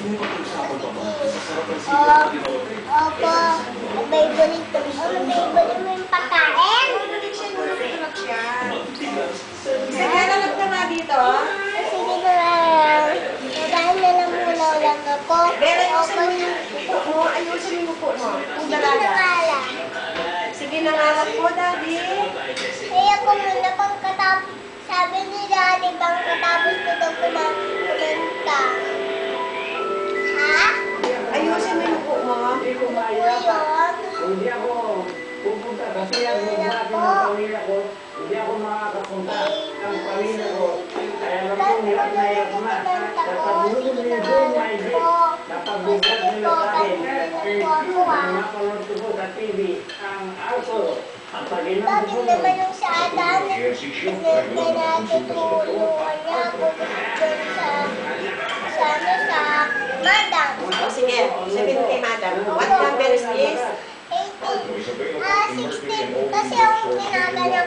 Opo. Favorite mo yung pagkain? Naglalap ka nga dito? Sige na lang. Nagahin na lang muna lang ako. Pero ayusin yung upo mo. Sige na nga lang. Sige na nga lang po, Daddy. Kaya ko muna pagkatapos. Sabi ni Daddy, pagkatapos ko daw kumanta. Ha? Ayusin mo yung upo mo. Hindi ako pupunta kasi ang natin ng pamilya ko, hindi ako makakapunta ng pamilya ko. Kaya lang po hirap na hirap na. Napag-ulong nila doon na hindi. Napag-bukat nila sa akin. Ang napanood ko po sa TV, ang aso. Ang pag-inom ko Bakit po. naman yung sa atan? Pinagay natin tulungan niya ako doon sa madam. O sige, sabihin mo kay Madam. What number is this? 18. 16. Kasi yung ginagana